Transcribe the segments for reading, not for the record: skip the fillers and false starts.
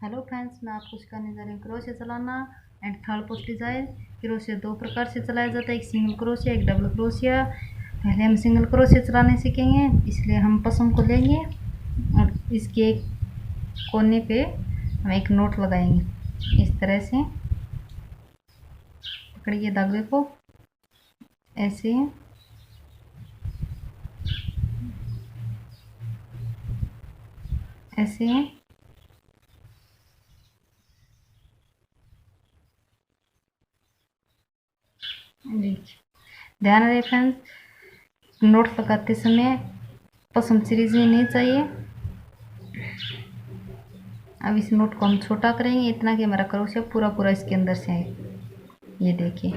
Hello friends, मैं आपको सिखाने जा रही हूँ क्रोशे चलाना and third post design. Crochet दो प्रकार से चलाया जाता है, एक सिंगल क्रोशिया, एक डबल क्रोशिया। पहले हम सिंगल क्रोशिया चलाने सीखेंगे, इसलिए हम पसम को लेंगे और इसके एक कोने पे हम एक नोट लगाएंगे। इस तरह से पकड़िए धागे को, ऐसे ऐसे ध्यान रहे फ्रेंड्स, नोट लगाते समय पसम सीरीज नहीं चाहिए। अब इस नोट को हम छोटा करेंगे इतना कि हमारा क्रोशिया पूरा पूरा इसके अंदर से आए। ये देखिए,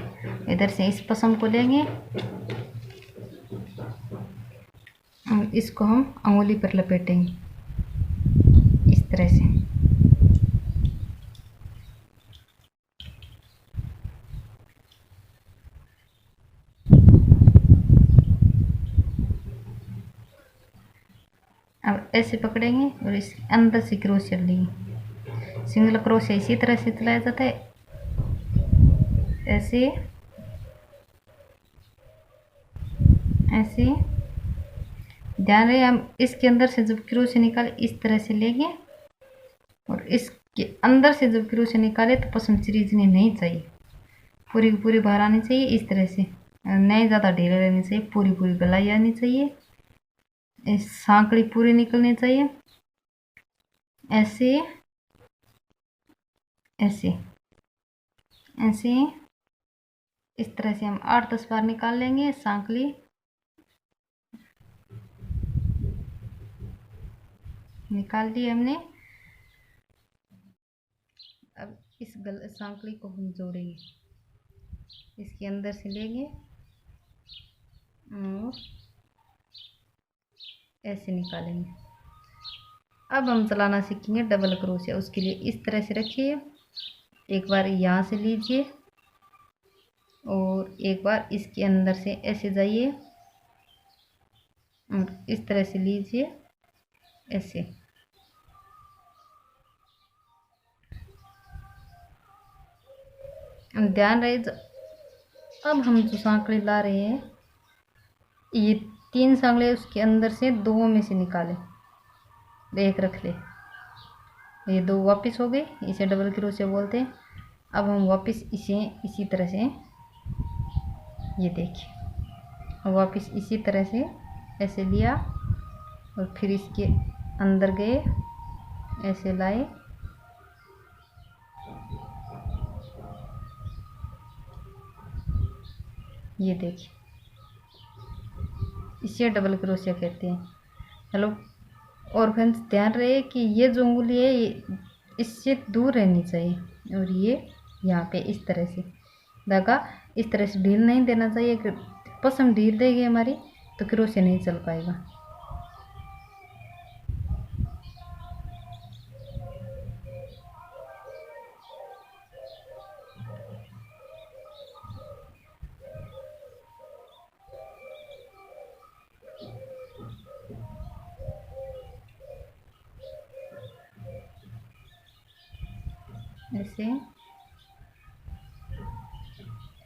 इधर से इस पसम को लेंगे, इसको हम अंगुली पर लपेटेंगे इस तरह से। अब ऐसे पकड़ेंगे और इस अंदर से क्रोशिया लेंगे। सिंगल क्रोशिया इसी तरह से चलाया जाता है, ऐसे ऐसे। ध्यान रहे, हम इसके अंदर से जब क्रोशिया निकाले इस तरह से लेंगे और इसके अंदर से जब क्रोशिया निकाले तो पसम सीरीजनी नहीं चाहिए, पूरी पूरी बाहर आनी चाहिए इस तरह से, नहीं ज़्यादा ढीले रहनी चाहिए, पूरी पूरी गलाई आनी चाहिए, इस सांकड़ी पूरी निकलनी चाहिए। ऐसे ऐसे ऐसे इस तरह से हम 8-10 बार निकाल लेंगे सांकली। निकाल ली हमने। अब इस सांकली को हम जोड़ेंगे, इसके अंदर से लेंगे और ऐसे निकालेंगे। अब हम चलाना सीखेंगे डबल क्रोशिया। उसके लिए इस तरह से रखिए, एक बार यहाँ से लीजिए और एक बार इसके अंदर से ऐसे जाइए और इस तरह से लीजिए, ऐसे। ध्यान रहे, अब हम जो सांकड़ी ला रहे हैं, ये 3 सांकड़े उसके अंदर से 2 में से निकाले, एक रख ले, ये 2 वापस हो गए, इसे डबल क्रोशिया बोलते हैं। अब हम वापस इसे इसी तरह से, ये देखिए, वापस इसी तरह से ऐसे लिया और फिर इसके अंदर गए, ऐसे लाए, ये देखिए, इसे डबल क्रोशिया कहते हैं। हेलो, और फ्रेंड्स ध्यान रहे कि ये जो उंगली है ये इससे दूर रहनी चाहिए और ये यहाँ पे इस तरह से धागा इस तरह से ढील नहीं देना चाहिए। अगर पसम ढील देगी हमारी तो क्रोशिया नहीं चल पाएगा। ऐसे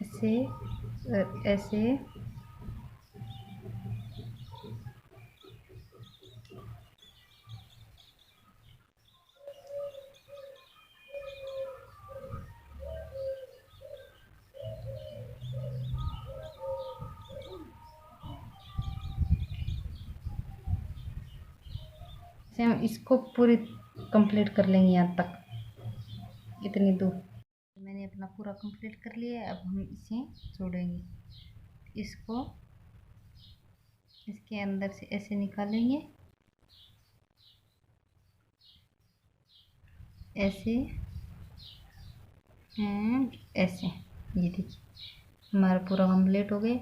ऐसे और ऐसे। से हम इसको पूरी कंप्लीट कर लेंगे यहाँ तक, इतनी दूर। मैंने अपना पूरा कंप्लीट कर लिया है। अब हम इसे जोड़ेंगे, इसको इसके अंदर से ऐसे निकालेंगे, ऐसे एंड ऐसे। ये देखिए, हमारा पूरा कंप्लीट हो गया।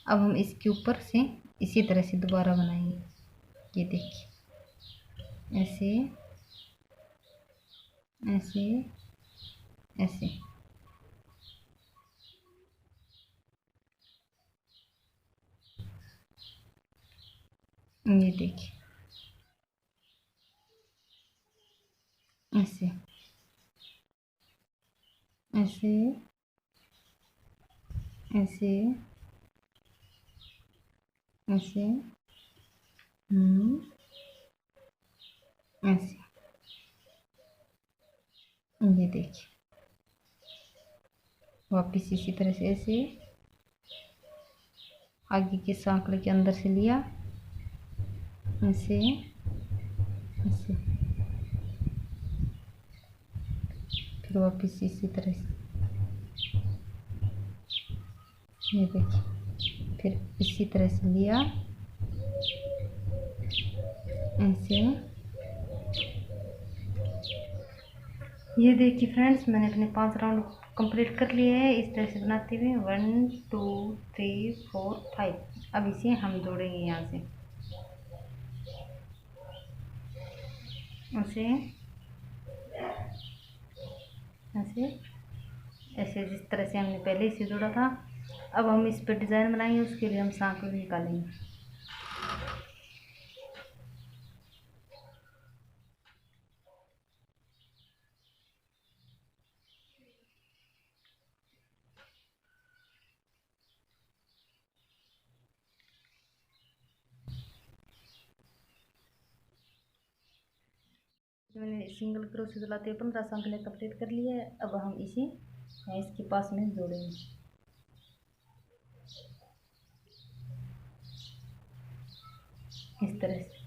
अब हम इसके ऊपर से इसी तरह से दोबारा बनाएंगे, ये देखिए, ऐसे ऐसे ऐसे। ये देखिए, ऐसे। ऐसे ऐसे ऐसे ऐसे। ये देखिए, वापिस इसी तरह से ऐसे आगे के सांकड़े के अंदर से लिया, ऐसे ऐसे, फिर वापिस इसी तरह से, ये देखिए, फिर इसी तरह से लिया, ऐसे। ये देखिए फ्रेंड्स, मैंने अपने 5 राउंड कंप्लीट कर लिए हैं इस तरह से बनाते हुए, 1 2 3 4 5। अब इसे हम जोड़ेंगे यहाँ से, ऐसे ऐसे ऐसे, जिस तरह से हमने पहले इसे जोड़ा था। अब हम इस पर डिज़ाइन बनाएंगे, उसके लिए हम सांकड़ निकालेंगे। मैंने सिंगल क्रोशे चलाते हुए 15 सांकड़े कंप्लीट कर लिए है। अब हम इसे इसके पास में जोड़ेंगे, इस तरह से।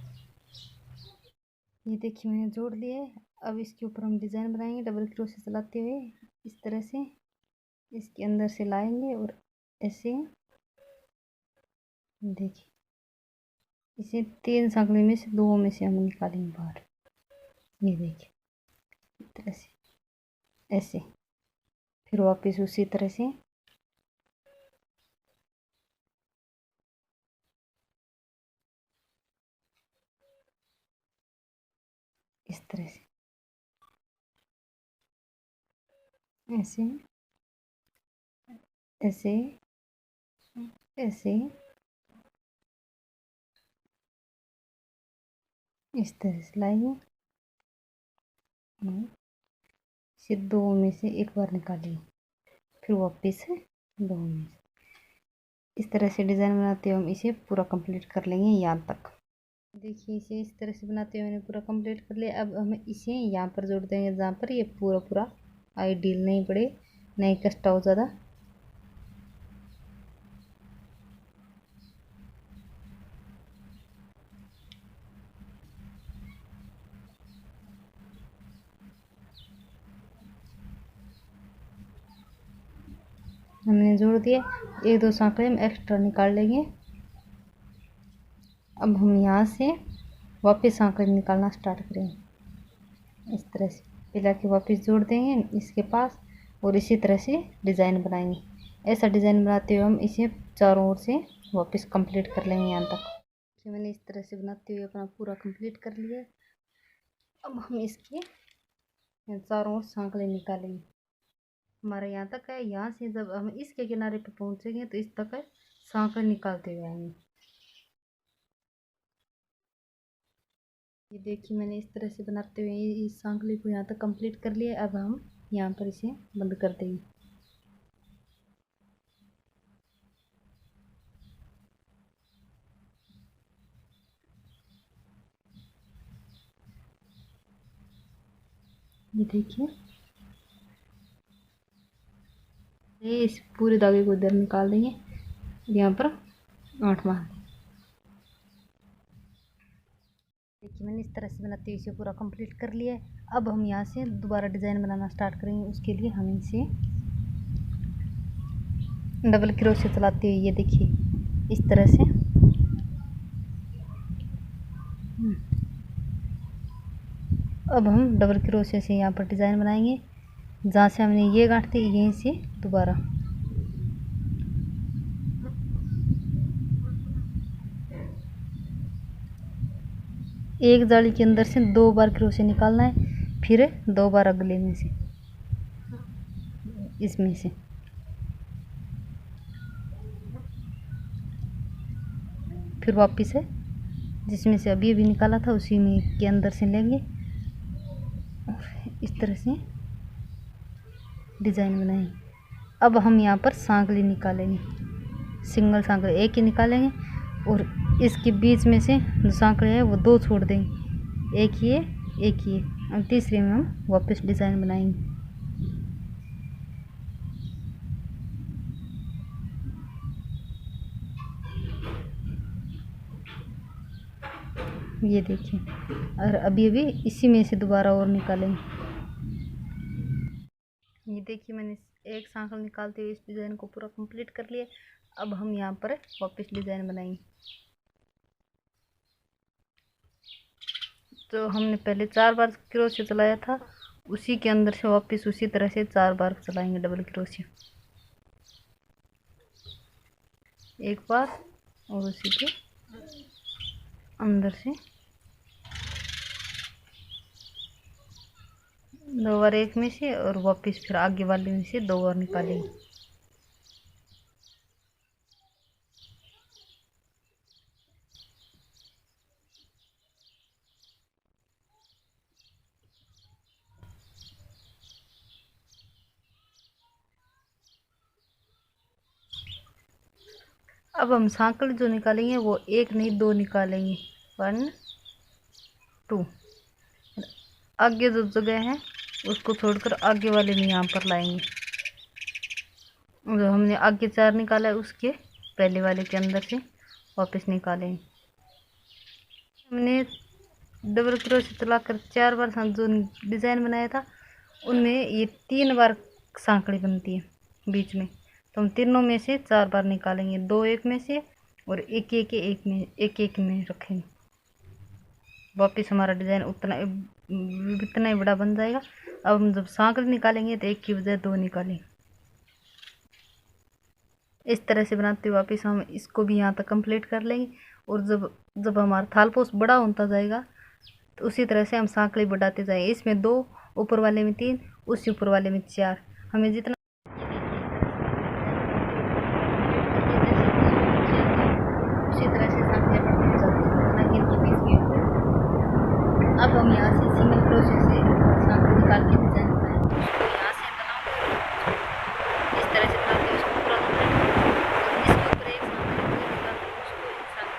ये देखिए, मैंने जोड़ लिए। अब इसके ऊपर हम डिज़ाइन बनाएंगे डबल क्रोशे चलाते हुए, इस तरह से इसके अंदर से लाएंगे और ऐसे। देखिए, इसे 3 सांकड़े में से 2 में से हम निकालेंगे बाहर। ये देखिए, इस तरह से ऐसे, फिर वापस उसी तरह से इस तरह से, ऐसे ऐसे ऐसे, इस तरह से लाएंगे। इसे 2 में से एक बार निकालेंगे, फिर वापस 2 में से। इस तरह से डिज़ाइन बनाते हुए हम इसे पूरा कंप्लीट कर लेंगे यहाँ तक। देखिए, इसे इस तरह से बनाते हुए मैंने पूरा कंप्लीट कर लिया। अब हम इसे यहाँ पर जोड़ देंगे, जहाँ पर ये पूरा आइडियल नहीं पड़े, नहीं कष्ट हो ज़्यादा। हमने जोड़ दिए, 1-2 सांकड़े हम एक्स्ट्रा निकाल लेंगे। अब हम यहाँ से वापस सांकड़े निकालना स्टार्ट करेंगे, इस तरह से पिला के वापस जोड़ देंगे इसके पास, और इसी तरह से डिज़ाइन बनाएंगे। ऐसा डिज़ाइन बनाते हुए हम इसे चारों ओर से वापस कंप्लीट कर लेंगे यहाँ तक। कि मैंने इस तरह से बनाते हुए अपना पूरा कंप्लीट कर लिया। अब हम इसके चारों ओर सांकड़े निकालेंगे। हमारा यहाँ तक है, यहाँ से जब हम इसके किनारे पे पहुँचेंगे तो इस तक सांकड़े निकालते हुए आएंगे। ये देखिए, मैंने इस तरह से बनाते हुए इस सांकले को यहाँ तक कंप्लीट कर लिया। अब हम यहाँ पर इसे बंद कर देंगे। ये देखिए, ये इस पूरे धागे को इधर निकाल देंगे, यहाँ पर 8 बार। देखिए, मैंने इस तरह से बनाते हुए इसे पूरा कंप्लीट कर लिया है। अब हम यहाँ से दोबारा डिज़ाइन बनाना स्टार्ट करेंगे। उसके लिए हम इसे डबल क्रोशे चलाते हुए, ये देखिए, इस तरह से अब हम डबल क्रोशे से यहाँ पर डिज़ाइन बनाएंगे। जहाँ से हमने ये गांठ थी, यहीं से दोबारा एक जाली के अंदर से 2 बार क्रोशे निकालना है, फिर 2 बार अगले में से, इसमें से फिर वापस है जिसमें से अभी निकाला था उसी में के अंदर से लेंगे, इस तरह से डिज़ाइन बनाएंगे। अब हम यहाँ पर सांकली निकालेंगे, सिंगल सांकली एक ही निकालेंगे और इसके बीच में से जो सांकले है वो दो छोड़ देंगे, एक ही है एक ही है। अब तीसरे में हम वापस डिज़ाइन बनाएंगे। ये देखिए, और अभी अभी इसी में से दोबारा और निकालेंगे। ये देखिए, मैंने एक सांकल निकालते हुए इस डिज़ाइन को पूरा कंप्लीट कर लिया। अब हम यहाँ पर वापस डिज़ाइन बनाएंगे। तो हमने पहले 4 बार क्रोशिया चलाया था, उसी के अंदर से वापस उसी तरह से 4 बार चलाएंगे डबल क्रोशिया, एक बार और उसी के अंदर से 2 बार एक में से और वापस फिर आगे वाले में से 2 बार निकालेंगे। अब हम सांकल जो निकालेंगे वो एक नहीं 2 निकालेंगे, 1 2। आगे जो जगह है उसको छोड़कर आगे वाले में यहाँ पर लाएंगे। जो हमने आगे 4 निकाला है उसके पहले वाले के अंदर से वापस निकालेंगे। हमने डबल क्रोशिया चलाकर 4 बार जो डिज़ाइन बनाया था उनमें ये 3 बार सांकड़ी बनती है बीच में, तो हम तीनों में से 4 बार निकालेंगे, 2 एक में से और एक एक में रखेंगे। वापस हमारा डिज़ाइन उतना ही बड़ा बन जाएगा। अब हम जब सांकड़ी निकालेंगे तो एक की बजाय 2 निकालेंगे। इस तरह से बनाते हुए वापस हम इसको भी यहाँ तक कंप्लीट कर लेंगे। और जब हमारा थालपोश बड़ा होता जाएगा तो उसी तरह से हम सांकड़ी बढ़ाते जाएंगे। इसमें 2, ऊपर वाले में 3, उसी ऊपर वाले में 4, हमें जितना उसी तरह से सांकड़ी बढ़ती जाती है। अब हम यहाँ से सिंगल क्रोशिया से सांकड़ी निकाल के डिजाइन बनाएंगे। उसको यहाँ से बनाओ, इस तरह से बनाते हैं उसको पूरा कंप्लीट। इसके ऊपर एक सांकड़ी निकालते हैं, उसको एक सांकड़ी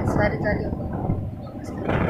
सारी जालियों को